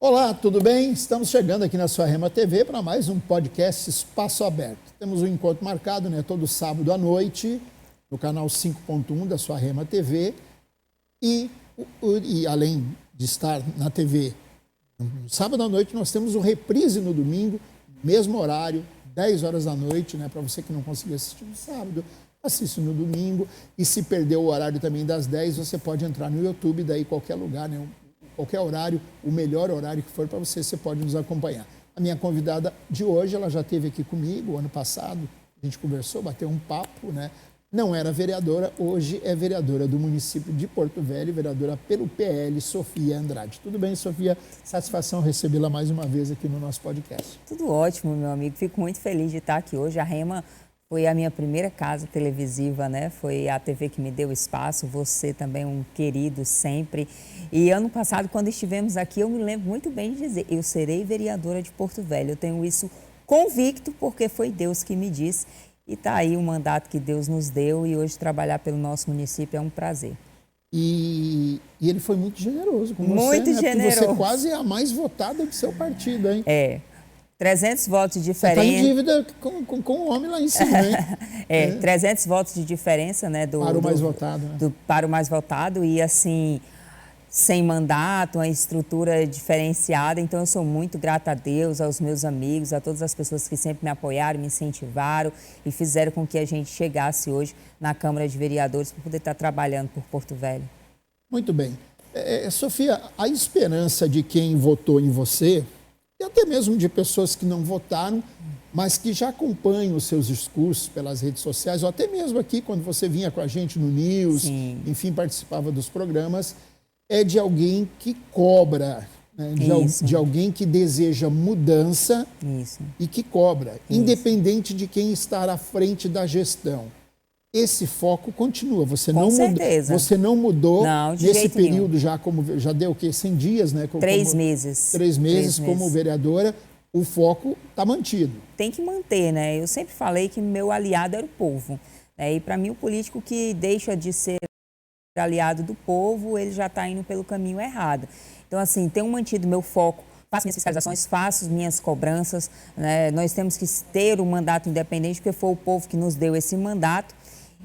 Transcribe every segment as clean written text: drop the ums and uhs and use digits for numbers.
Olá, tudo bem? Estamos chegando aqui na sua Rema TV para mais um podcast Espaço Aberto. Temos um encontro marcado, todo sábado à noite, no canal 5.1 da sua Rema TV. E além de estar na TV no sábado à noite, nós temos o reprise no domingo, mesmo horário, 10 horas da noite, para você que não conseguiu assistir no sábado, assiste no domingo. E se perdeu o horário também das 10, você pode entrar no YouTube, daí qualquer lugar, qualquer horário, o melhor horário que for para você, você pode nos acompanhar. A minha convidada de hoje, ela já esteve aqui comigo ano passado, a gente conversou, bateu um papo, Não era vereadora, hoje é vereadora do município de Porto Velho, vereadora pelo PL, Sofia Andrade. Tudo bem, Sofia? Satisfação recebê-la mais uma vez aqui no nosso podcast. Tudo ótimo, meu amigo. Fico muito feliz de estar aqui hoje. A Rema foi a minha primeira casa televisiva, Foi a TV que me deu espaço, você também um querido sempre. E ano passado, quando estivemos aqui, eu me lembro muito bem de dizer, eu serei vereadora de Porto Velho. Eu tenho isso convicto, porque foi Deus que me disse. E está aí o mandato que Deus nos deu e hoje trabalhar pelo nosso município é um prazer. E ele foi muito generoso com você, muito generoso. Porque você quase é a mais votada do seu partido, hein? 300 votos de diferença. Você está em dívida com o homem lá em cima, hein? 300 votos de diferença, Para o mais votado, para o mais votado e assim, sem mandato, uma estrutura diferenciada. Então eu sou muito grata a Deus, aos meus amigos, a todas as pessoas que sempre me apoiaram, me incentivaram e fizeram com que a gente chegasse hoje na Câmara de Vereadores para poder estar trabalhando por Porto Velho. Muito bem. Sofia, a esperança de quem votou em você, e até mesmo de pessoas que não votaram, mas que já acompanham os seus discursos pelas redes sociais, ou até mesmo aqui, quando você vinha com a gente no News, Sim. Enfim, participava dos programas, é de alguém que cobra, de alguém que deseja mudança e que cobra, independente de quem estar à frente da gestão. Esse foco continua, você não mudou nesse período nenhum. Já deu o quê? 100 dias, 3 meses. 3 meses como vereadora, o foco está mantido. Tem que manter, Eu sempre falei que meu aliado era o povo. E para mim o político que deixa de ser aliado do povo, ele já está indo pelo caminho errado. Então assim, tenho mantido meu foco, faço minhas fiscalizações, faço minhas cobranças, Nós temos que ter um mandato independente, porque foi o povo que nos deu esse mandato.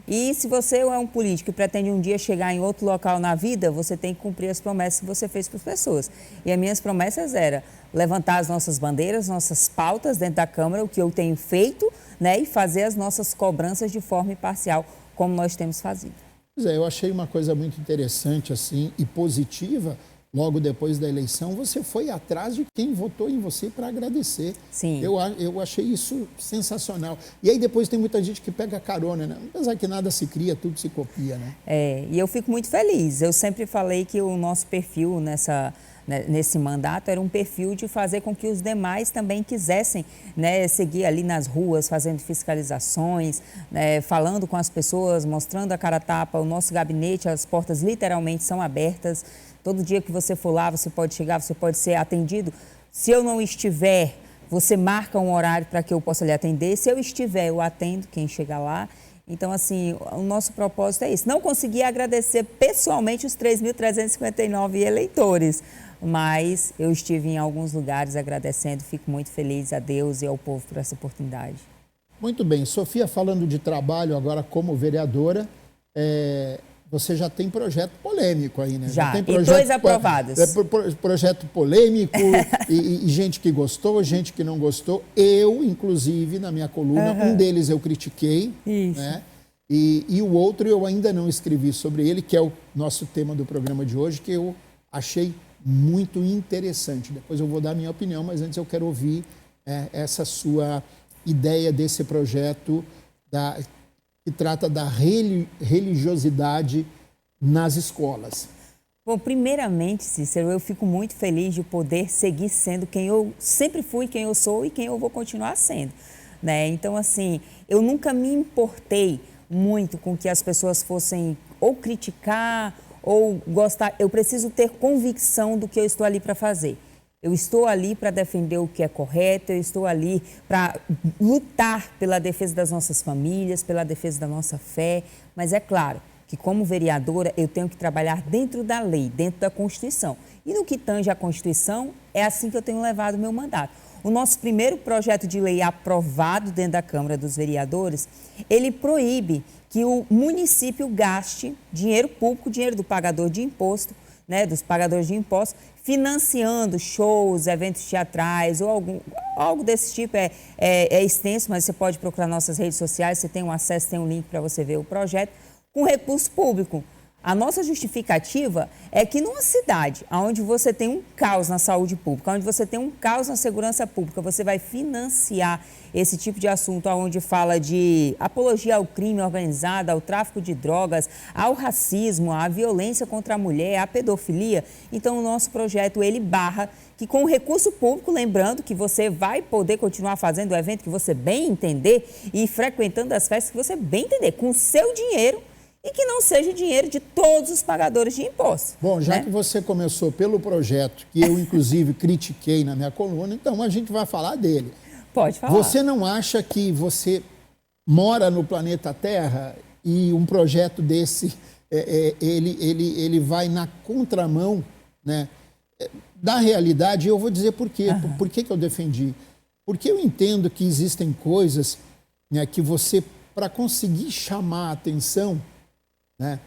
E se você é um político que pretende um dia chegar em outro local na vida, você tem que cumprir as promessas que você fez para as pessoas. E as minhas promessas eram levantar as nossas bandeiras, nossas pautas dentro da Câmara, o que eu tenho feito, e fazer as nossas cobranças de forma imparcial, como nós temos fazido. Pois é, eu achei uma coisa muito interessante assim e positiva. Logo depois da eleição, você foi atrás de quem votou em você para agradecer. Sim. Eu achei isso sensacional. E aí depois tem muita gente que pega carona, Apesar que nada se cria, tudo se copia, E eu fico muito feliz. Eu sempre falei que o nosso perfil nesse mandato era um perfil de fazer com que os demais também quisessem seguir ali nas ruas, fazendo fiscalizações, falando com as pessoas, mostrando a cara a tapa. O nosso gabinete, as portas literalmente são abertas. Todo dia que você for lá, você pode chegar, você pode ser atendido. Se eu não estiver, você marca um horário para que eu possa lhe atender. Se eu estiver, eu atendo quem chega lá. Então, assim, o nosso propósito é isso. Não consegui agradecer pessoalmente os 3.359 eleitores, mas eu estive em alguns lugares agradecendo. Fico muito feliz a Deus e ao povo por essa oportunidade. Muito bem. Sofia, falando de trabalho agora como vereadora, você já tem projeto polêmico aí, Já tem projeto, e 2 aprovados. Projeto polêmico e gente que gostou, gente que não gostou. Eu, inclusive, na minha coluna, um deles eu critiquei. Isso. E o outro eu ainda não escrevi sobre ele, que é o nosso tema do programa de hoje, que eu achei muito interessante. Depois eu vou dar a minha opinião, mas antes eu quero ouvir essa sua ideia desse projeto que trata da religiosidade nas escolas. Bom, primeiramente, Cícero, eu fico muito feliz de poder seguir sendo quem eu sempre fui, quem eu sou e quem eu vou continuar sendo. Então, assim, eu nunca me importei muito com que as pessoas fossem ou criticar ou gostar. Eu preciso ter convicção do que eu estou ali para fazer. Eu estou ali para defender o que é correto, eu estou ali para lutar pela defesa das nossas famílias, pela defesa da nossa fé, mas é claro, que, como vereadora, eu tenho que trabalhar dentro da lei, dentro da Constituição. E no que tange à Constituição, é assim que eu tenho levado o meu mandato. O nosso primeiro projeto de lei aprovado dentro da Câmara dos Vereadores, ele proíbe que o município gaste dinheiro público, dinheiro do pagador de imposto, né, dos pagadores de impostos, financiando shows, eventos teatrais ou algo desse tipo. É extenso, mas você pode procurar nossas redes sociais, você tem um acesso, tem um link para você ver o projeto, com recurso público. A nossa justificativa é que numa cidade onde você tem um caos na saúde pública, onde você tem um caos na segurança pública, você vai financiar esse tipo de assunto onde fala de apologia ao crime organizado, ao tráfico de drogas, ao racismo, à violência contra a mulher, à pedofilia. Então, o nosso projeto, ele barra que com o recurso público, lembrando que você vai poder continuar fazendo o evento que você bem entender e frequentando as festas que você bem entender, com o seu dinheiro, e que não seja dinheiro de todos os pagadores de impostos. Bom, já né? que você começou pelo projeto, que eu inclusive critiquei na minha coluna, então a gente vai falar dele. Pode falar. Você não acha que você mora no planeta Terra e um projeto desse, ele vai na contramão, né, da realidade? Eu vou dizer por quê. Por que eu defendi? Porque eu entendo que existem coisas, né, que você, para conseguir chamar a atenção, né,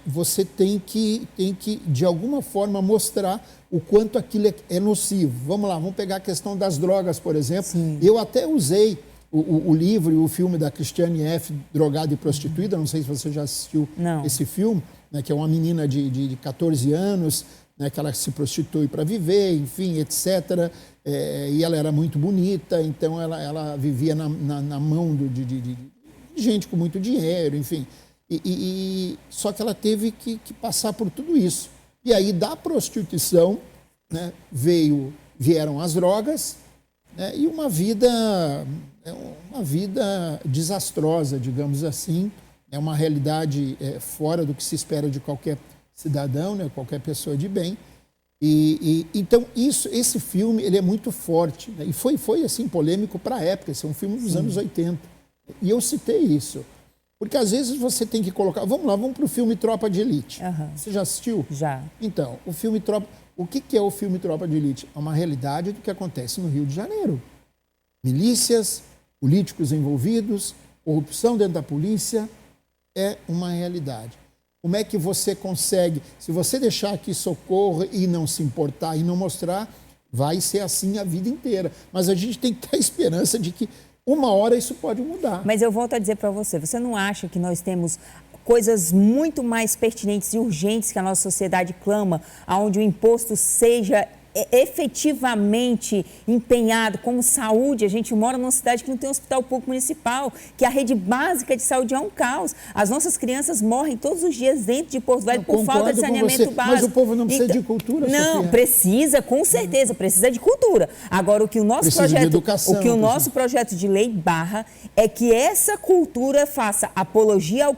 você tem que, de alguma forma, mostrar o quanto aquilo é nocivo. Vamos lá, vamos pegar a questão das drogas, por exemplo. Sim. Eu até usei o livro e o filme da Christiane F., Drogada e Prostituída, não sei se você já assistiu esse filme, né, que é uma menina de 14 anos, né, que ela se prostitui para viver, enfim, etc., e ela era muito bonita, então ela vivia na mão de gente com muito dinheiro, enfim. Só que ela teve que passar por tudo isso. E aí, da prostituição, né, vieram as drogas, né, e uma vida desastrosa, digamos assim. É uma realidade fora do que se espera de qualquer cidadão, né, qualquer pessoa de bem. Então, esse filme ele é muito forte, né, e foi assim, polêmico para a época. Esse é um filme dos anos 80. E eu citei isso. Porque às vezes você tem que colocar... Vamos para o filme Tropa de Elite. Você já assistiu? Já. Então, o filme Tropa... O que é o filme Tropa de Elite? É uma realidade do que acontece no Rio de Janeiro. Milícias, políticos envolvidos, corrupção dentro da polícia, é uma realidade. Como é que você consegue... Se você deixar que isso ocorra e não se importar e não mostrar, vai ser assim a vida inteira. Mas a gente tem que ter a esperança de que uma hora isso pode mudar. Mas eu volto a dizer para você, você não acha que nós temos coisas muito mais pertinentes e urgentes que a nossa sociedade clama, onde o imposto seja efetivamente empenhado, como saúde? A gente mora numa cidade que não tem hospital público municipal, que a rede básica de saúde é um caos. As nossas crianças morrem todos os dias dentro de Porto Velho por falta de saneamento básico. Mas o povo não precisa de cultura, Não, Sofia. precisa, com certeza, precisa de cultura. Agora, o que o nosso nosso projeto de lei barra é que essa cultura faça apologia ao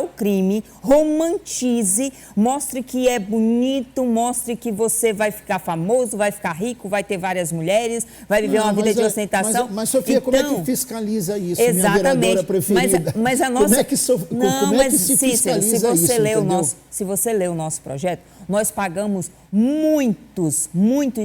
crime, romantize, mostre que é bonito, mostre que você vai ficar famoso, vai ficar rico, vai ter várias mulheres, vai viver uma vida de ostentação. Mas Sofia, então, como é que fiscaliza isso, exatamente, minha vereadora preferida? Mas a nossa... Como é que se fiscaliza isso, se você lê o nosso projeto, nós pagamos muitos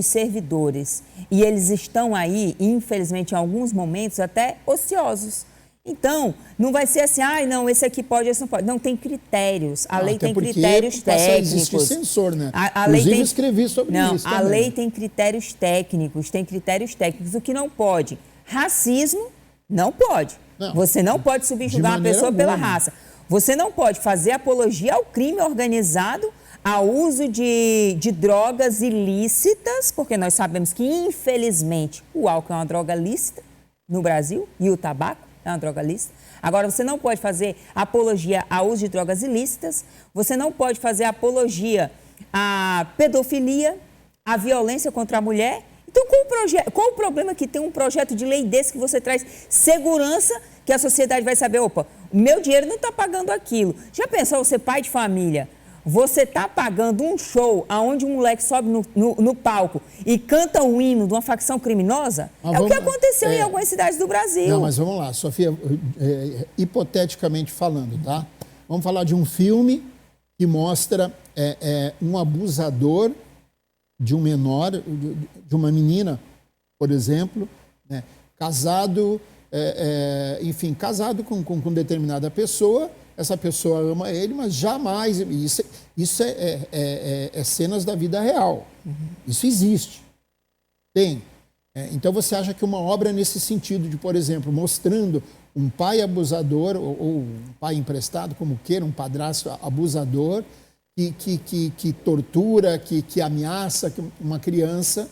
servidores e eles estão aí, infelizmente, em alguns momentos até ociosos. Então, não vai ser assim, não, esse aqui pode, esse não pode. Não, tem critérios. A lei tem critérios técnicos. Existe censor, né? Inclusive, escrevi sobre isso também. A lei tem critérios técnicos, O que não pode? Racismo, não pode. Não. Você não pode subjugar uma pessoa pela raça. Você não pode fazer apologia ao crime organizado, ao uso de drogas ilícitas, porque nós sabemos que, infelizmente, o álcool é uma droga lícita no Brasil e o tabaco é uma droga lícita. Agora, você não pode fazer apologia ao uso de drogas ilícitas, você não pode fazer apologia à pedofilia, à violência contra a mulher. Então, qual o problema que tem um projeto de lei desse que você traz segurança, que a sociedade vai saber, opa, meu dinheiro não está pagando aquilo. Já pensou você, pai de família, Você está pagando um show onde um moleque sobe no palco e canta o hino de uma facção criminosa? É o que aconteceu em algumas cidades do Brasil. Não, mas vamos lá, Sofia, hipoteticamente falando, tá? Vamos falar de um filme que mostra um abusador de um menor, de uma menina, por exemplo, né? Casado, enfim, casado com determinada pessoa. Essa pessoa ama ele, mas jamais... Isso é cenas da vida real. Isso existe. Tem. Então você acha que uma obra nesse sentido de, por exemplo, mostrando um pai abusador ou um pai emprestado, como queira, um padrasto abusador, que tortura, que ameaça uma criança...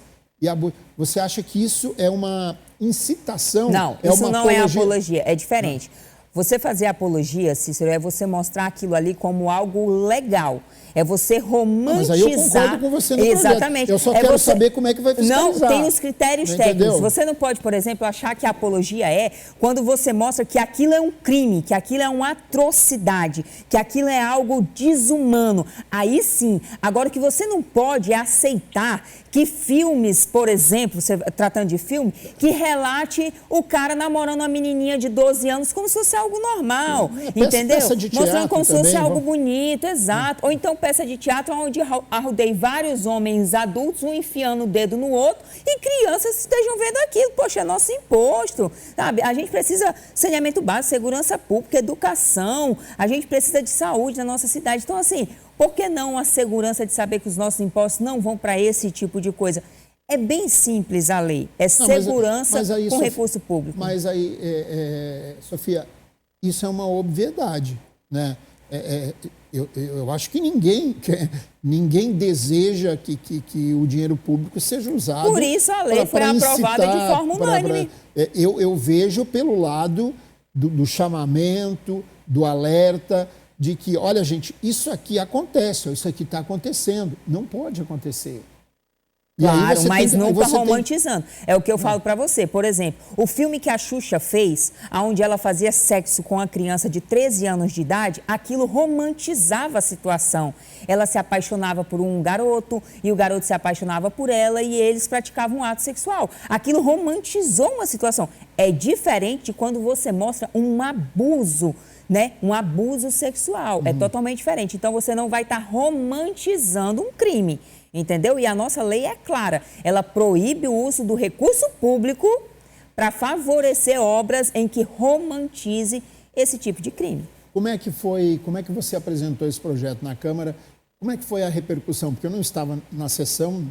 Você acha que isso é uma incitação? Não, isso não é apologia, é diferente. Não. Você fazer apologia, Cícero, é você mostrar aquilo ali como algo legal. É você romantizar... Mas aí eu concordo com você no Exatamente. Projeto. Eu só quero saber como é que vai fiscalizar. Não, tem os critérios técnicos. Você não pode, por exemplo, achar que a apologia é quando você mostra que aquilo é um crime, que aquilo é uma atrocidade, que aquilo é algo desumano. Aí sim. Agora, o que você não pode é aceitar que filmes, por exemplo, você, tratando de filme, que relate o cara namorando uma menininha de 12 anos como se fosse algo normal, entendeu? Mostrando como se fosse algo bonito, exato. Ou então peça de teatro onde arrudei vários homens adultos, um enfiando o dedo no outro e crianças estejam vendo aquilo. Poxa, é nosso imposto, sabe? A gente precisa de saneamento básico, segurança pública, educação, a gente precisa de saúde na nossa cidade. Então, assim, por que não a segurança de saber que os nossos impostos não vão para esse tipo de coisa? É bem simples a lei, segurança com recurso público. Mas aí, Sofia, isso é uma obviedade, né? Eu acho que ninguém deseja que o dinheiro público seja usado. Por isso a lei foi aprovada de forma unânime. Eu vejo pelo lado do chamamento, do alerta, de que, olha, gente, isso aqui acontece, isso aqui está acontecendo. Não pode acontecer. Claro, mas nunca romantizando. É o que eu falo para você. Por exemplo, o filme que a Xuxa fez, onde ela fazia sexo com uma criança de 13 anos de idade, aquilo romantizava a situação. Ela se apaixonava por um garoto e o garoto se apaixonava por ela e eles praticavam um ato sexual. Aquilo romantizou uma situação. É diferente de quando você mostra um abuso, né? Um abuso sexual. É totalmente diferente. Então, você não vai estar romantizando um crime. Entendeu? E a nossa lei é clara. Ela proíbe o uso do recurso público para favorecer obras em que romantize esse tipo de crime. Como é que você apresentou esse projeto na Câmara? Como é que foi a repercussão? Porque eu não estava na sessão.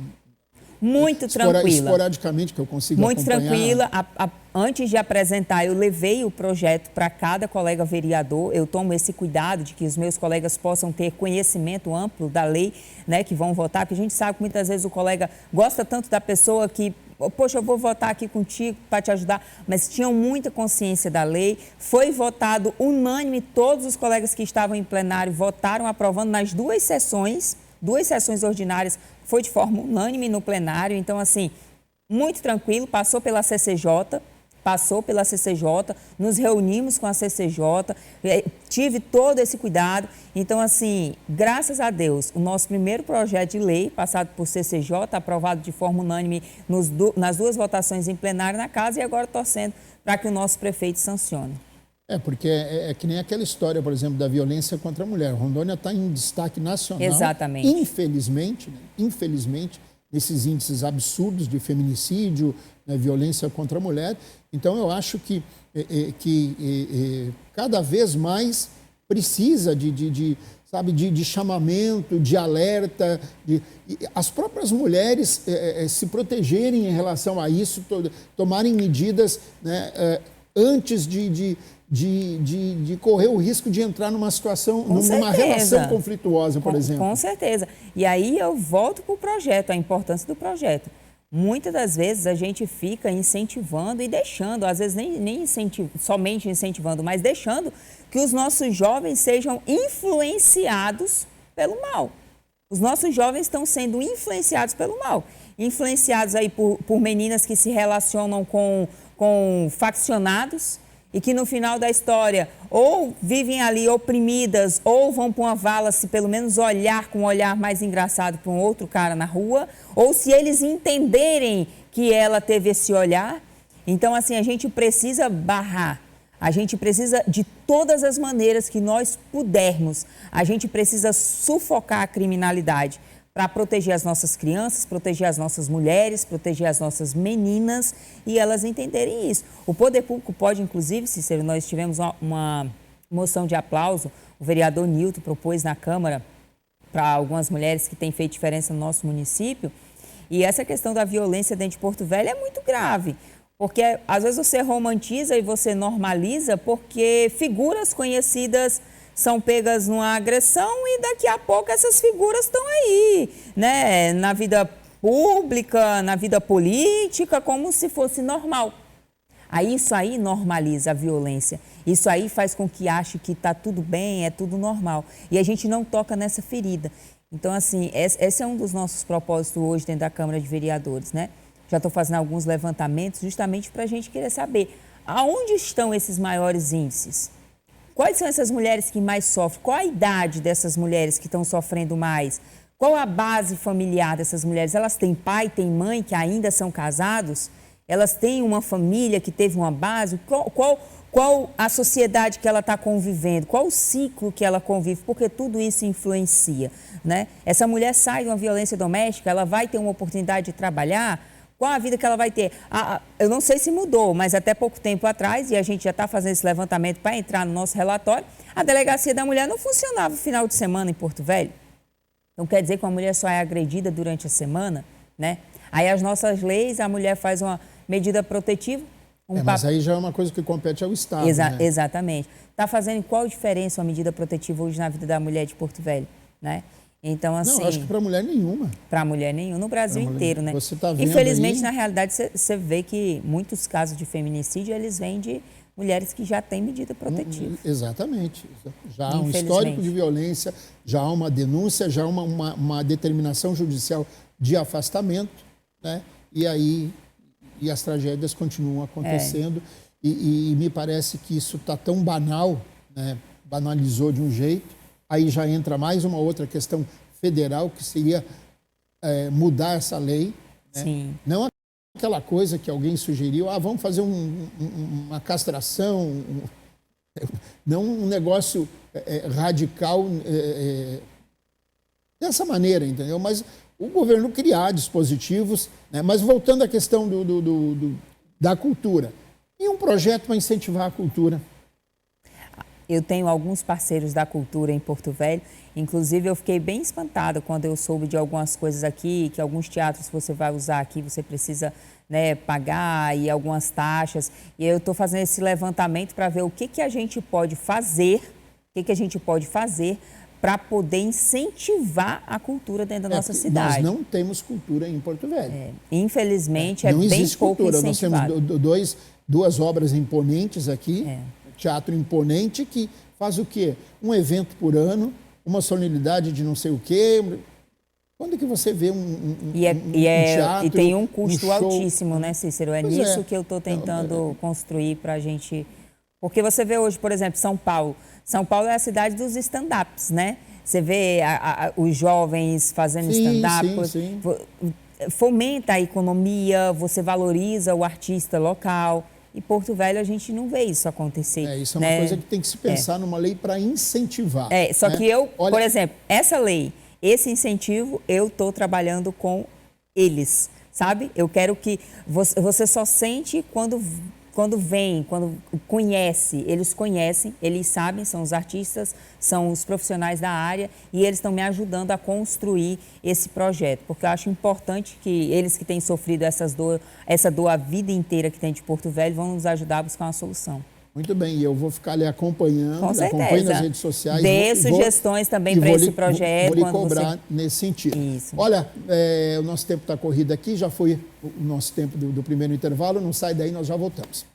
Muito tranquila. Esporadicamente, que eu consigo muito acompanhar. Muito tranquila. Antes de apresentar, eu levei o projeto para cada colega vereador. Eu tomo esse cuidado de que os meus colegas possam ter conhecimento amplo da lei, né, que vão votar, porque a gente sabe que muitas vezes o colega gosta tanto da pessoa que, poxa, eu vou votar aqui contigo para te ajudar, mas tinham muita consciência da lei. Foi votado unânime, todos os colegas que estavam em plenário votaram aprovando nas duas sessões ordinárias, foi de forma unânime no plenário. Então, assim, muito tranquilo, passou pela CCJ, nos reunimos com a CCJ, tive todo esse cuidado. Então, assim, graças a Deus, o nosso primeiro projeto de lei, passado por CCJ, aprovado de forma unânime nas duas votações em plenário na casa, e agora torcendo para que o nosso prefeito sancione. Porque é que nem aquela história, por exemplo, da violência contra a mulher. Rondônia está em destaque nacional. Exatamente. Infelizmente, nesses índices absurdos de feminicídio, né, violência contra a mulher. Então, eu acho que cada vez mais precisa de chamamento, de alerta, as próprias mulheres se protegerem em relação a isso, tomarem medidas, né, antes de correr o risco de entrar numa situação, numa relação conflituosa, por exemplo. Com certeza. E aí eu volto para o projeto, a importância do projeto. Muitas das vezes a gente fica incentivando e deixando, às vezes nem somente incentivando, mas deixando que os nossos jovens sejam influenciados pelo mal. Os nossos jovens estão sendo influenciados pelo mal. Influenciados aí por meninas que se relacionam com faccionados, e que no final da história ou vivem ali oprimidas ou vão para uma vala se pelo menos olhar com um olhar mais engraçado para um outro cara na rua, ou se eles entenderem que ela teve esse olhar. Então, assim, a gente precisa barrar, a gente precisa de todas as maneiras que nós pudermos, a gente precisa sufocar a criminalidade para proteger as nossas crianças, proteger as nossas mulheres, proteger as nossas meninas e elas entenderem isso. O poder público pode, inclusive, Cícero, nós tivemos uma moção de aplauso, o vereador Nilton propôs na Câmara para algumas mulheres que têm feito diferença no nosso município, e essa questão da violência dentro de Porto Velho é muito grave, porque às vezes você romantiza e você normaliza porque figuras conhecidas são pegas numa agressão e daqui a pouco essas figuras estão aí, né, na vida pública, na vida política, como se fosse normal. Aí isso aí normaliza a violência, isso aí faz com que ache que está tudo bem, é tudo normal. E a gente não toca nessa ferida. Então, assim, esse é um dos nossos propósitos hoje dentro da Câmara de Vereadores, né? Já estou fazendo alguns levantamentos justamente para a gente querer saber aonde estão esses maiores índices. Quais são essas mulheres que mais sofrem? Qual a idade dessas mulheres que estão sofrendo mais? Qual a base familiar dessas mulheres? Elas têm pai, têm mãe que ainda são casados? Elas têm uma família que teve uma base? Qual a sociedade que ela está convivendo? Qual o ciclo que ela convive? Porque tudo isso influencia, né? Essa mulher sai de uma violência doméstica, ela vai ter uma oportunidade de trabalhar. Qual a vida que ela vai ter? Eu não sei se mudou, mas até pouco tempo atrás, e a gente já está fazendo esse levantamento para entrar no nosso relatório, a Delegacia da Mulher não funcionava no final de semana em Porto Velho. Então, quer dizer que uma mulher só é agredida durante a semana, né? Aí as nossas leis, a mulher faz uma medida protetiva. Mas aí já é uma coisa que compete ao Estado, né? Exatamente. Está fazendo qual diferença uma medida protetiva hoje na vida da mulher de Porto Velho, né? Então, assim... Não, acho que para mulher nenhuma. Para mulher nenhuma, no Brasil inteiro, né? Você tá vendo Infelizmente, aí... na realidade, você vê que muitos casos de feminicídio, eles vêm de mulheres que já têm medida protetiva. Exatamente. Já há um histórico de violência, já há uma denúncia, já há uma determinação judicial de afastamento, né? E aí as tragédias continuam acontecendo. E me parece que isso está tão banal, né? Banalizou de um jeito. Aí já entra mais uma outra questão federal, que seria mudar essa lei. Né? Sim. Não aquela coisa que alguém sugeriu, vamos fazer uma castração, não um negócio radical dessa maneira, entendeu? Mas o governo criar dispositivos, né? Mas voltando à questão da cultura, e um projeto para incentivar a cultura. Eu tenho alguns parceiros da cultura em Porto Velho, inclusive eu fiquei bem espantada quando eu soube de algumas coisas aqui, que alguns teatros que você vai usar aqui, você precisa, né, pagar e algumas taxas. E eu estou fazendo esse levantamento para ver o que a gente pode fazer, para poder incentivar a sucultura dentro da nossa cidade. Nós não temos cultura em Porto Velho. Infelizmente, é não bem existe pouco cultura. incentivado. Nós temos duas obras imponentes aqui, teatro imponente, que faz o quê? Um evento por ano, uma solenidade de não sei o quê. Quando é que você vê um teatro, e tem um custo show altíssimo, né, Cícero? É nisso que eu estou tentando construir para a gente... Porque você vê hoje, por exemplo, São Paulo. São Paulo é a cidade dos stand-ups, né? Você vê os jovens fazendo stand-up. Fomenta a economia, você valoriza o artista local. E Porto Velho a gente não vê isso acontecer. Isso é uma coisa que tem que se pensar numa lei para incentivar. Só que eu, por exemplo, essa lei, esse incentivo, eu estou trabalhando com eles, sabe? Eu quero que você só sente quando vem, quando conhece, eles sabem, são os artistas, são os profissionais da área e eles estão me ajudando a construir esse projeto, porque eu acho importante que eles que têm sofrido essa dor a vida inteira que tem de Porto Velho vão nos ajudar a buscar uma solução. Muito bem, e eu vou ficar ali acompanhando, com certeza. acompanho nas redes sociais. Dê sugestões também para esse projeto. Vou lhe cobrar nesse sentido. Isso. Olha, o nosso tempo está corrido aqui, já foi o nosso tempo do primeiro intervalo, não sai daí, nós já voltamos.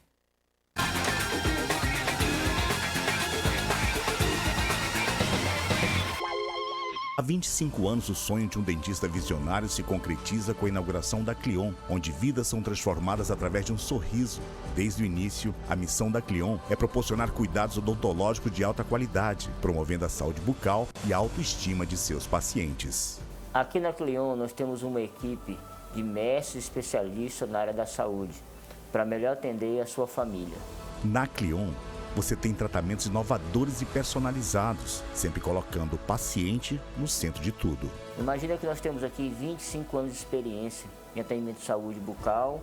Há 25 anos, o sonho de um dentista visionário se concretiza com a inauguração da Clion, onde vidas são transformadas através de um sorriso. Desde o início, a missão da Clion é proporcionar cuidados odontológicos de alta qualidade, promovendo a saúde bucal e a autoestima de seus pacientes. Aqui na Clion, nós temos uma equipe de mestres especialistas na área da saúde, para melhor atender a sua família. Na Clion, você tem tratamentos inovadores e personalizados, sempre colocando o paciente no centro de tudo. Imagina que nós temos aqui 25 anos de experiência em atendimento de saúde bucal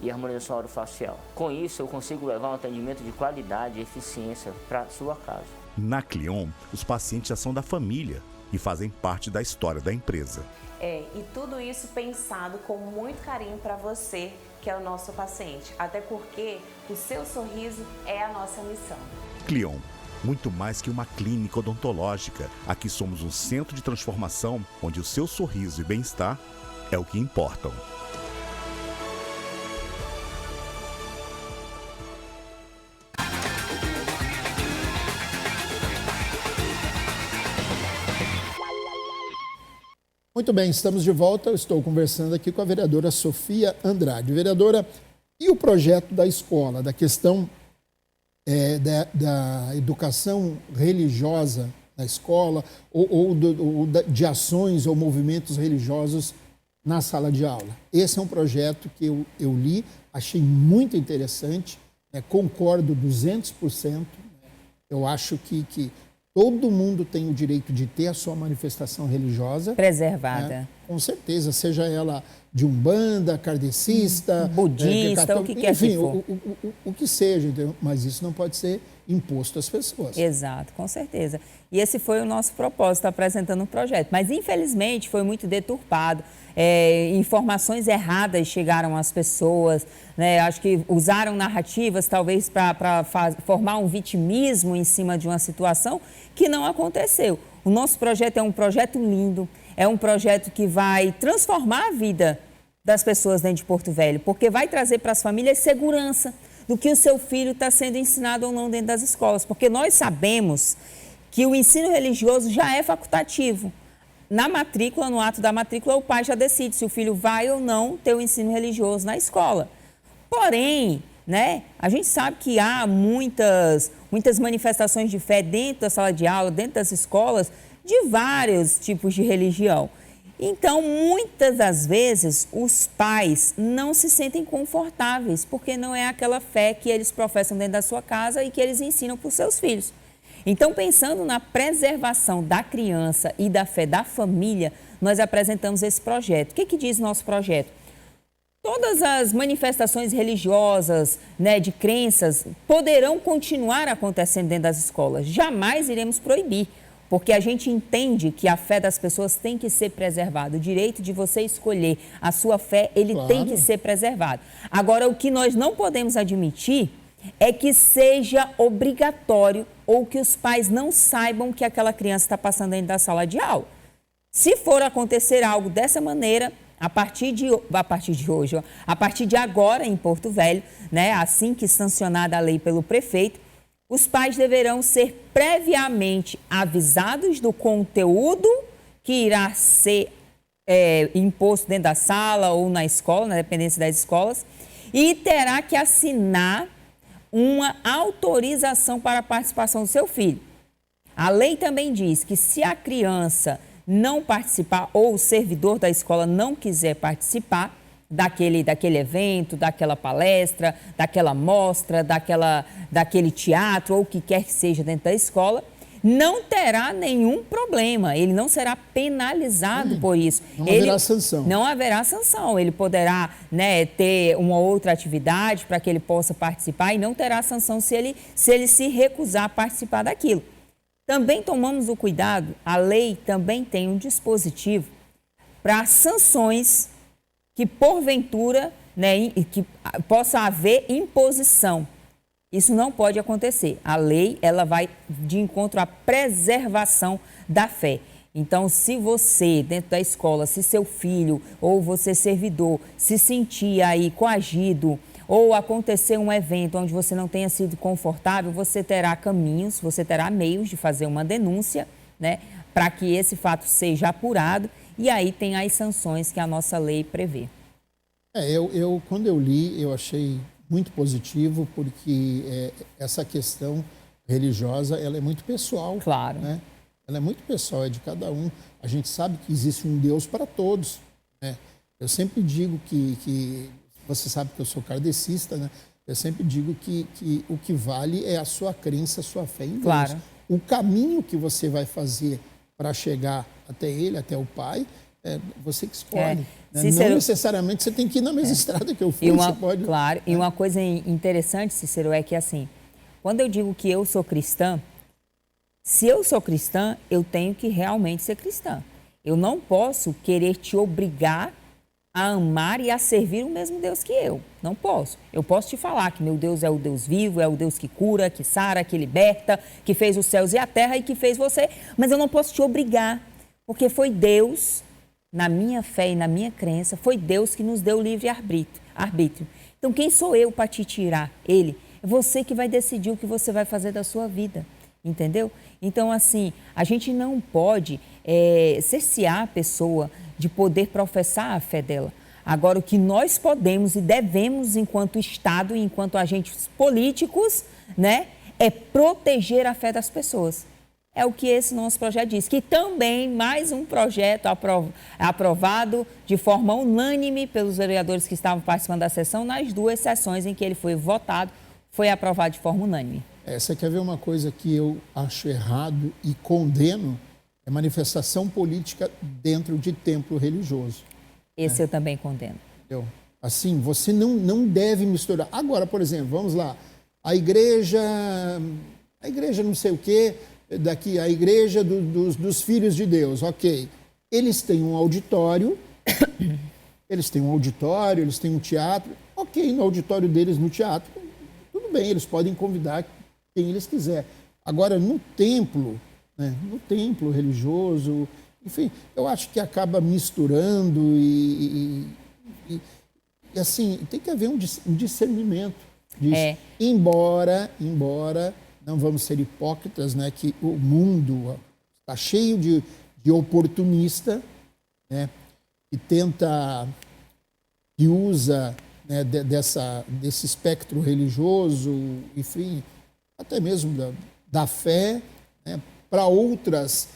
e harmonização orofacial. Com isso, eu consigo levar um atendimento de qualidade e eficiência para a sua casa. Na Clion, os pacientes já são da família e fazem parte da história da empresa. E tudo isso pensado com muito carinho para você, que é o nosso paciente, até porque o seu sorriso é a nossa missão. Clion, muito mais que uma clínica odontológica. Aqui somos um centro de transformação, onde o seu sorriso e bem-estar é o que importam. Muito bem, estamos de volta. Eu estou conversando aqui com a vereadora Sofia Andrade. Vereadora, e o projeto da escola, da questão da educação religiosa na escola de ações ou movimentos religiosos na sala de aula? Esse é um projeto que eu li, achei muito interessante, concordo 200%. Eu acho que todo mundo tem o direito de ter a sua manifestação religiosa preservada. Com certeza, seja ela de umbanda, kardecista, budista, o que quer que for. O que seja, entendeu? Mas isso não pode ser imposto às pessoas. Exato, com certeza. E esse foi o nosso propósito, apresentando um projeto. Mas, infelizmente, foi muito deturpado. Informações erradas chegaram às pessoas, né? Acho que usaram narrativas, talvez, para formar um vitimismo em cima de uma situação que não aconteceu. O nosso projeto é um projeto lindo, é um projeto que vai transformar a vida das pessoas dentro de Porto Velho, porque vai trazer para as famílias segurança do que o seu filho está sendo ensinado ou não dentro das escolas, porque nós sabemos que o ensino religioso já é facultativo. Na matrícula, no ato da matrícula, o pai já decide se o filho vai ou não ter o ensino religioso na escola. Porém, né, a gente sabe que há muitas manifestações de fé dentro da sala de aula, dentro das escolas, de vários tipos de religião. Então, muitas das vezes, os pais não se sentem confortáveis, porque não é aquela fé que eles professam dentro da sua casa e que eles ensinam para os seus filhos. Então, pensando na preservação da criança e da fé da família, nós apresentamos esse projeto. O que diz o nosso projeto? Todas as manifestações religiosas, né, de crenças, poderão continuar acontecendo dentro das escolas. Jamais iremos proibir, porque a gente entende que a fé das pessoas tem que ser preservada. O direito de você escolher a sua fé, ele tem que ser preservado. Agora, o que nós não podemos admitir é que seja obrigatório ou que os pais não saibam que aquela criança está passando dentro da sala de aula. Se for acontecer algo dessa maneira, a partir de agora em Porto Velho, né, assim que sancionada a lei pelo prefeito, os pais deverão ser previamente avisados do conteúdo que irá ser imposto dentro da sala ou na escola, na dependência das escolas, e terá que assinar uma autorização para a participação do seu filho. A lei também diz que se a criança não participar ou o servidor da escola não quiser participar daquele evento, daquela palestra, daquela mostra, daquele teatro ou o que quer que seja dentro da escola, não terá nenhum problema, ele não será penalizado por isso. Não haverá sanção. Não haverá sanção, ele poderá, né, ter uma outra atividade para que ele possa participar e não terá sanção se ele se recusar a participar daquilo. Também tomamos o cuidado, a lei também tem um dispositivo para sanções que porventura, né, que possa haver imposição. Isso não pode acontecer. A lei, ela vai de encontro à preservação da fé. Então, se você, dentro da escola, se seu filho ou você servidor se sentir aí coagido ou acontecer um evento onde você não tenha sido confortável, você terá caminhos, você terá meios de fazer uma denúncia, né, para que esse fato seja apurado, e aí tem as sanções que a nossa lei prevê. Quando eu li, eu achei muito positivo, porque essa questão religiosa, ela é muito pessoal. Claro. Né? Ela é muito pessoal, é de cada um. A gente sabe que existe um Deus para todos. Né? Eu sempre digo que você sabe que eu sou kardecista, né? Eu sempre digo que o que vale é a sua crença, a sua fé em Deus. Claro. O caminho que você vai fazer para chegar até Ele, até o Pai, é você que escolhe. Né? Cícero, não necessariamente você tem que ir na mesma estrada que eu fui. Você pode, claro, e uma coisa interessante, Cícero, é que assim, quando eu digo que eu sou cristã, se eu sou cristã, eu tenho que realmente ser cristã. Eu não posso querer te obrigar a amar e a servir o mesmo Deus que eu. Não posso. Eu posso te falar que meu Deus é o Deus vivo, é o Deus que cura, que sara, que liberta, que fez os céus e a terra e que fez você, mas eu não posso te obrigar, porque foi Deus, na minha fé e na minha crença, foi Deus que nos deu livre arbítrio. Então, quem sou eu para te tirar Ele? É você que vai decidir o que você vai fazer da sua vida, entendeu? Então, assim, a gente não pode cercear a pessoa de poder professar a fé dela. Agora, o que nós podemos e devemos, enquanto Estado e enquanto agentes políticos, né, é proteger a fé das pessoas. É o que esse nosso projeto diz, que também mais um projeto aprovado de forma unânime pelos vereadores que estavam participando da sessão, nas 2 sessões em que ele foi votado, foi aprovado de forma unânime. Você quer ver uma coisa que eu acho errado e condeno? É manifestação política dentro de templo religioso. Esse eu também condeno. Entendeu? Assim, você não deve misturar. Agora, por exemplo, vamos lá, a igreja não sei o quê, daqui, a igreja dos filhos de Deus, ok. Eles têm um auditório, eles têm um teatro, ok, no auditório deles, no teatro, tudo bem, eles podem convidar quem eles quiserem. Agora, no templo religioso, enfim, eu acho que acaba misturando e assim, tem que haver um discernimento disso. Embora não vamos ser hipócritas, né, que o mundo está cheio de oportunista, né, que usa, né, desse espectro religioso, enfim, até mesmo da fé, né, para outras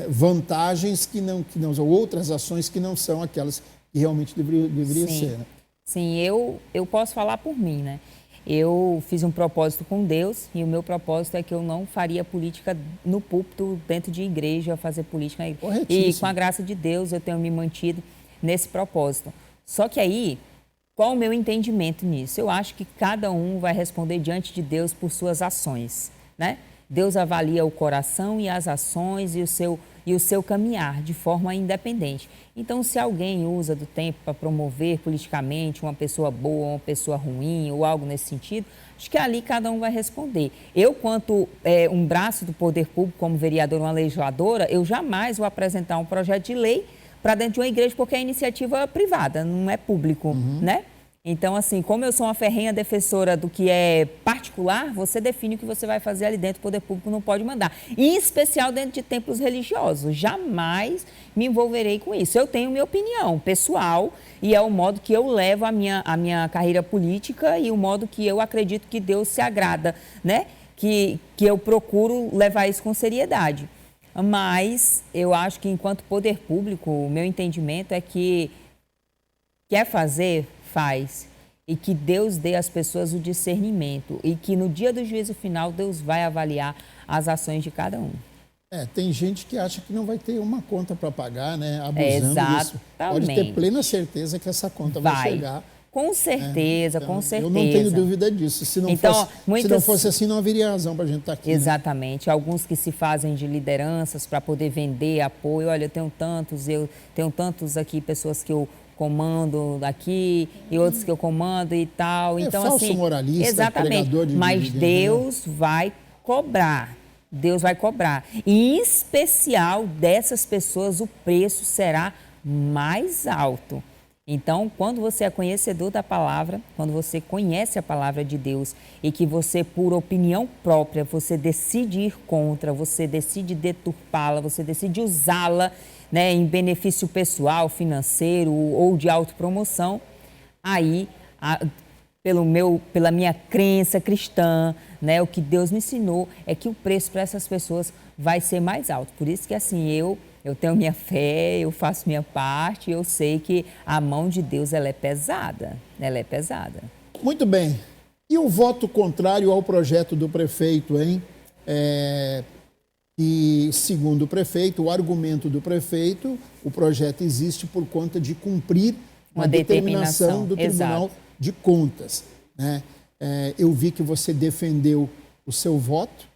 vantagens que não são, outras ações que não são aquelas que realmente deveria ser. Né? Sim, eu posso falar por mim, né? Eu fiz um propósito com Deus e o meu propósito é que eu não faria política no púlpito, dentro de igreja, fazer política na igreja. E com a graça de Deus eu tenho me mantido nesse propósito. Só que aí, qual o meu entendimento nisso? Eu acho que cada um vai responder diante de Deus por suas ações, né? Deus avalia o coração e as ações e o seu caminhar de forma independente. Então, se alguém usa do tempo para promover politicamente uma pessoa boa, uma pessoa ruim ou algo nesse sentido, acho que ali cada um vai responder. Eu, quanto um braço do poder público, como vereadora, uma legisladora, eu jamais vou apresentar um projeto de lei para dentro de uma igreja, porque é iniciativa privada, não é público, né? Então, assim, como eu sou uma ferrenha defensora do que é particular, você define o que você vai fazer ali dentro, o poder público não pode mandar. Em especial dentro de templos religiosos. Jamais me envolverei com isso. Eu tenho minha opinião pessoal e é o modo que eu levo a minha carreira política e o modo que eu acredito que Deus se agrada, né? Que eu procuro levar isso com seriedade. Mas eu acho que, enquanto poder público, o meu entendimento é que quer fazer, faz. E que Deus dê às pessoas o discernimento. E que no dia do juízo final, Deus vai avaliar as ações de cada um. Tem gente que acha que não vai ter uma conta para pagar, né? Abusando disso. Pode ter plena certeza que essa conta vai chegar. Com certeza, então, com certeza. Eu não tenho dúvida disso. Se não fosse assim, não haveria razão para a gente estar aqui. Exatamente. Né? Alguns que se fazem de lideranças para poder vender apoio. Olha, eu tenho tantos aqui, pessoas que eu comando aqui e outros que eu comando e tal. Então, falso assim, moralista, exatamente. Mas Deus vai cobrar. Deus vai cobrar. E, em especial, dessas pessoas, o preço será mais alto. Então, quando você é conhecedor da palavra, quando você conhece a palavra de Deus e que você, por opinião própria, você decide ir contra, você decide deturpá-la, você decide usá-la, né, em benefício pessoal, financeiro ou de autopromoção, aí, pela minha crença cristã, né, o que Deus me ensinou é que o preço para essas pessoas vai ser mais alto. Por isso que assim, eu tenho minha fé, eu faço minha parte, eu sei que a mão de Deus ela é pesada. Muito bem. E o voto contrário ao projeto do prefeito, hein? E, segundo o prefeito, o argumento do prefeito, o projeto existe por conta de cumprir uma determinação do Tribunal de Contas, né? Eu vi que você defendeu o seu voto,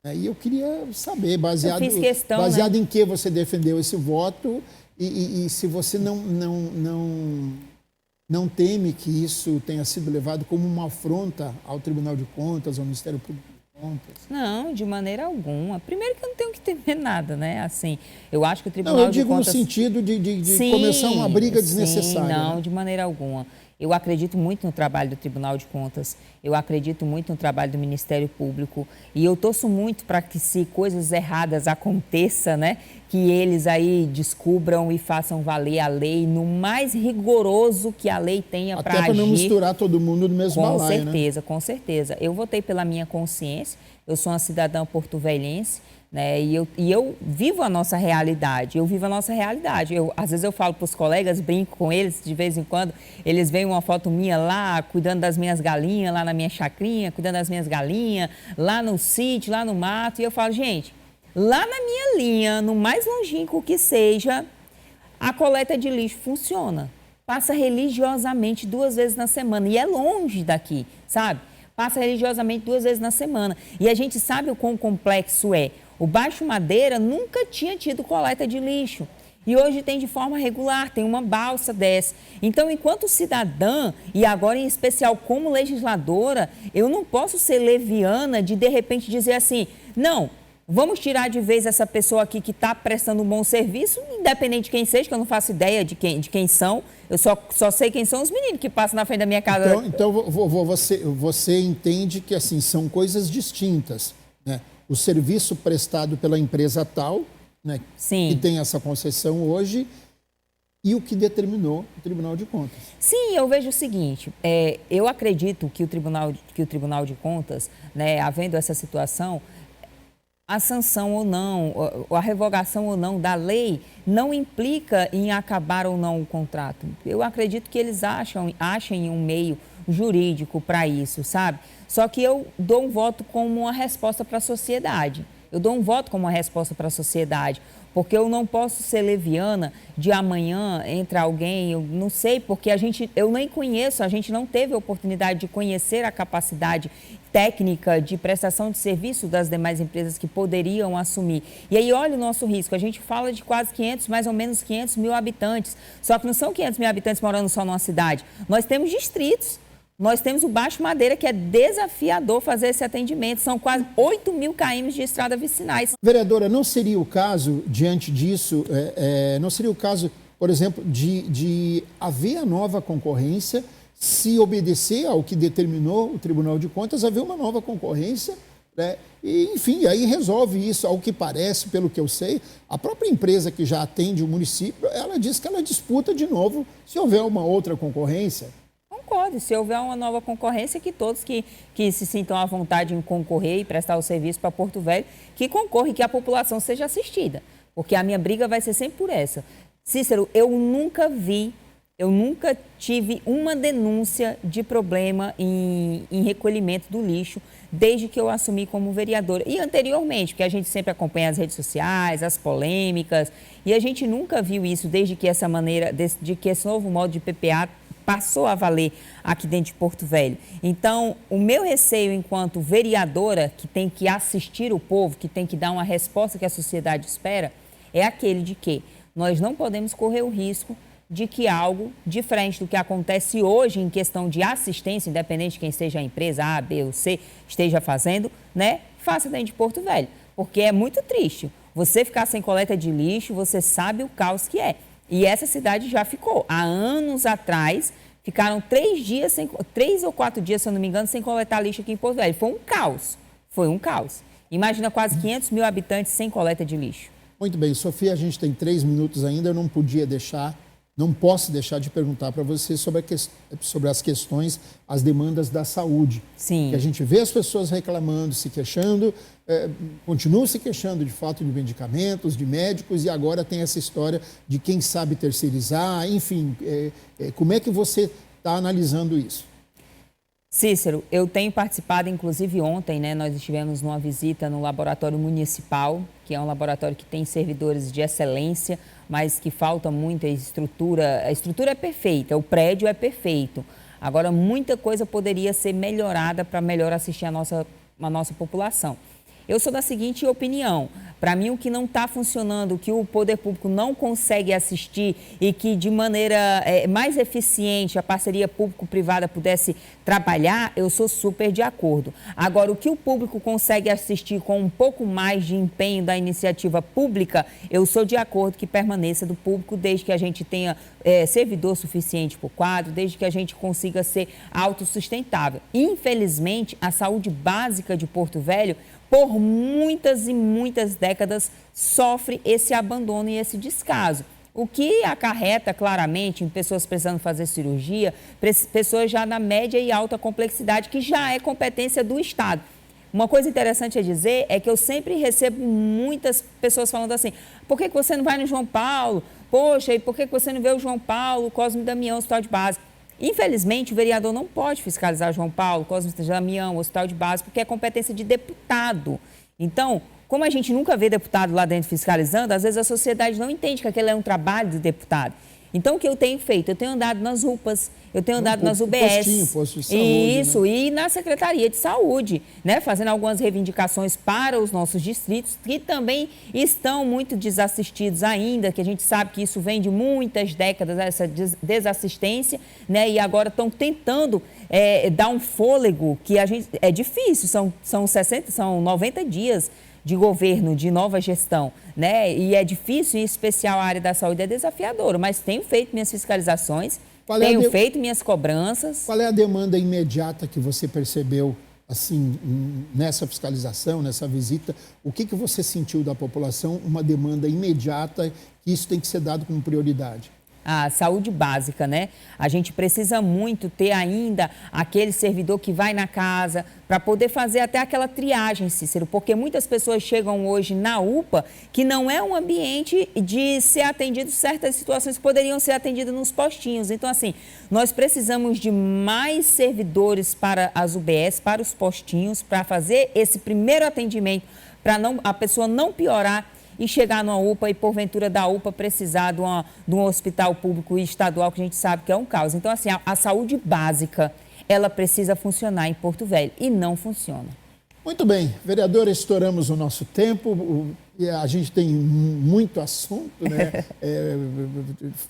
né? E eu queria saber, baseado em que você defendeu esse voto e se você não teme que isso tenha sido levado como uma afronta ao Tribunal de Contas, ao Ministério Público. Não, de maneira alguma. Primeiro que eu não tenho que temer nada, né? Assim, eu acho que o Tribunal de Contas... Não, eu digo no sentido de começar uma briga desnecessária. Não, né? De maneira alguma. Eu acredito muito no trabalho do Tribunal de Contas, eu acredito muito no trabalho do Ministério Público e eu torço muito para que, se coisas erradas aconteçam, né, que eles aí descubram e façam valer a lei no mais rigoroso que a lei tenha para agir. Até para não misturar todo mundo no mesmo balaio, né? Com certeza. Eu votei pela minha consciência, eu sou uma cidadã porto-velhense, né? E eu vivo a nossa realidade, às vezes eu falo para os colegas, brinco com eles, de vez em quando, eles veem uma foto minha lá, cuidando das minhas galinhas, lá na minha chacrinha, cuidando das minhas galinhas, lá no sítio, lá no mato, e eu falo, gente, lá na minha linha, no mais longínquo que seja, a coleta de lixo funciona, passa religiosamente 2 vezes na semana, e é longe daqui, sabe? Passa religiosamente 2 vezes na semana, e a gente sabe o quão complexo é. O Baixo Madeira nunca tinha tido coleta de lixo e hoje tem de forma regular, tem uma balsa dessa. Então, enquanto cidadã e agora em especial como legisladora, eu não posso ser leviana de repente dizer assim, não, vamos tirar de vez essa pessoa aqui que está prestando um bom serviço, independente de quem seja, que eu não faço ideia de quem são, eu só sei quem são os meninos que passam na frente da minha casa. Então você entende que assim são coisas distintas, né? O serviço prestado pela empresa tal, né, Sim. que tem essa concessão hoje, e o que determinou o Tribunal de Contas. Sim, eu vejo o seguinte, eu acredito que o Tribunal de Contas, né, havendo essa situação, a sanção ou não, a revogação ou não da lei não implica em acabar ou não o contrato. Eu acredito que eles achem um meio jurídico para isso, sabe? Só que eu dou um voto como uma resposta para a sociedade. Porque eu não posso ser leviana de amanhã entre alguém, eu não sei, porque eu nem conheço, a gente não teve a oportunidade de conhecer a capacidade técnica de prestação de serviço das demais empresas que poderiam assumir. E aí, olha o nosso risco, a gente fala de quase mais ou menos 500 mil habitantes, só que não são 500 mil habitantes morando só numa cidade, nós temos distritos. Nós temos o Baixo Madeira, que é desafiador fazer esse atendimento. São quase 8 mil km de estrada vicinais. Vereadora, não seria o caso, diante disso, não seria o caso, por exemplo, de haver a nova concorrência, se obedecer ao que determinou o Tribunal de Contas, haver uma nova concorrência, né? E, enfim, aí resolve isso, ao que parece, pelo que eu sei. A própria empresa que já atende o município, ela diz que ela disputa de novo se houver uma outra concorrência. Concordo, se houver uma nova concorrência, que todos que se sintam à vontade em concorrer e prestar o serviço para Porto Velho, que concorra e que a população seja assistida, porque a minha briga vai ser sempre por essa. Cícero, eu nunca tive uma denúncia de problema em recolhimento do lixo desde que eu assumi como vereadora. E anteriormente, porque a gente sempre acompanha as redes sociais, as polêmicas, e a gente nunca viu isso desde que esse novo modo de PPA passou a valer aqui dentro de Porto Velho. Então, o meu receio enquanto vereadora, que tem que assistir o povo, que tem que dar uma resposta que a sociedade espera, é aquele de que nós não podemos correr o risco de que algo diferente do que acontece hoje em questão de assistência, independente de quem seja a empresa A, B ou C, esteja fazendo, né, faça dentro de Porto Velho. Porque é muito triste. Você ficar sem coleta de lixo, você sabe o caos que é. E essa cidade já ficou. Há anos atrás, ficaram 3 ou 4 dias, se eu não me engano, sem coletar lixo aqui em Porto Velho. Foi um caos. Foi um caos. Imagina quase 500 mil habitantes sem coleta de lixo. Muito bem, Sofia, a gente tem 3 minutos ainda, eu não posso deixar de perguntar para você sobre as questões, as demandas da saúde. Sim. Que a gente vê as pessoas reclamando, se queixando, continuam se queixando de falta de medicamentos, de médicos, e agora tem essa história de quem sabe terceirizar, enfim. Como é que você está analisando isso? Cícero, eu tenho participado, inclusive ontem, né, nós estivemos numa visita no laboratório municipal, que é um laboratório que tem servidores de excelência, mas que falta muita estrutura. A estrutura é perfeita, o prédio é perfeito. Agora, muita coisa poderia ser melhorada para melhor assistir a nossa população. Eu sou da seguinte opinião: para mim, o que não está funcionando, o que o poder público não consegue assistir e que de maneira mais eficiente a parceria público-privada pudesse trabalhar, eu sou super de acordo. Agora, o que o público consegue assistir com um pouco mais de empenho da iniciativa pública, eu sou de acordo que permaneça do público, desde que a gente tenha servidor suficiente por quadro, desde que a gente consiga ser autossustentável. Infelizmente, a saúde básica de Porto Velho, por muitas e muitas décadas, sofre esse abandono e esse descaso. O que acarreta claramente em pessoas precisando fazer cirurgia, pessoas já na média e alta complexidade, que já é competência do Estado. Uma coisa interessante a dizer é que eu sempre recebo muitas pessoas falando assim: por que você não vai no João Paulo? Poxa, e por que você não vê o João Paulo, Cosme Damião, Hospital de Base? Infelizmente, o vereador não pode fiscalizar João Paulo, Cosme Damião, Hospital de Base, porque é competência de deputado. Então, como a gente nunca vê deputado lá dentro fiscalizando, às vezes a sociedade não entende que aquele é um trabalho do deputado. Então, o que eu tenho feito? Eu tenho andado nas UPAs, eu tenho andado nas UBS. Posto de saúde, isso, né? E na Secretaria de Saúde, né? Fazendo algumas reivindicações para os nossos distritos, que também estão muito desassistidos ainda, que a gente sabe que isso vem de muitas décadas, essa desassistência, né? E agora estão tentando dar um fôlego, que a gente é difícil, são 90 dias de governo, de nova gestão, né? E é difícil, em especial a área da saúde é desafiadora, mas tenho feito minhas fiscalizações, tenho feito minhas cobranças. Qual é a demanda imediata que você percebeu, assim, nessa fiscalização, nessa visita? O que você sentiu da população, uma demanda imediata, que isso tem que ser dado como prioridade? A saúde básica, né? A gente precisa muito ter ainda aquele servidor que vai na casa para poder fazer até aquela triagem, Cícero, porque muitas pessoas chegam hoje na UPA que não é um ambiente de ser atendido certas situações que poderiam ser atendidas nos postinhos. Então, assim, nós precisamos de mais servidores para as UBS, para os postinhos, para fazer esse primeiro atendimento, para a pessoa não piorar e chegar numa UPA e, porventura, da UPA precisar de um hospital público e estadual, que a gente sabe que é um caos. Então, assim, a saúde básica, ela precisa funcionar em Porto Velho e não funciona. Muito bem, vereadora, estouramos o nosso tempo, a gente tem muito assunto, né?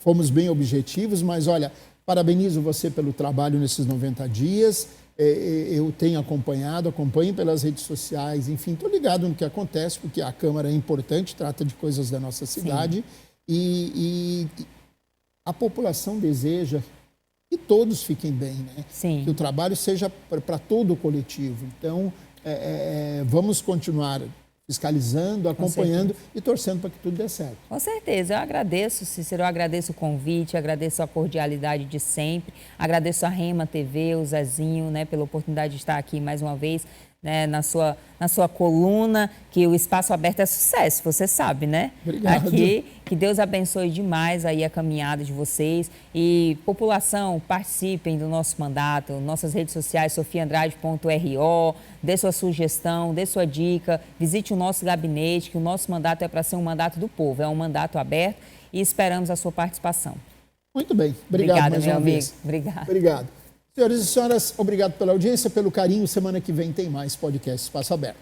Fomos bem objetivos, mas, olha, parabenizo você pelo trabalho nesses 90 dias. Eu tenho acompanho pelas redes sociais, enfim, estou ligado no que acontece, porque a Câmara é importante, trata de coisas da nossa cidade e a população deseja que todos fiquem bem, né? Sim. Que o trabalho seja para todo o coletivo. Então, vamos continuar fiscalizando, acompanhando e torcendo para que tudo dê certo. Com certeza. Eu agradeço, Cícero, eu agradeço o convite, agradeço a cordialidade de sempre, agradeço a Rema TV, o Zezinho, né, pela oportunidade de estar aqui mais uma vez, né, na sua coluna, que o Espaço Aberto é sucesso, você sabe, né? Obrigado. Aqui, que Deus abençoe demais aí a caminhada de vocês. E, população, participem do nosso mandato, nossas redes sociais, sofiandrade.ro, dê sua sugestão, dê sua dica, visite o nosso gabinete, que o nosso mandato é para ser um mandato do povo, é um mandato aberto e esperamos a sua participação. Muito bem, obrigado. Obrigada, mais meu uma amigo. vez. Obrigado. Senhores e senhoras, obrigado pela audiência, pelo carinho. Semana que vem tem mais podcast Espaço Aberto.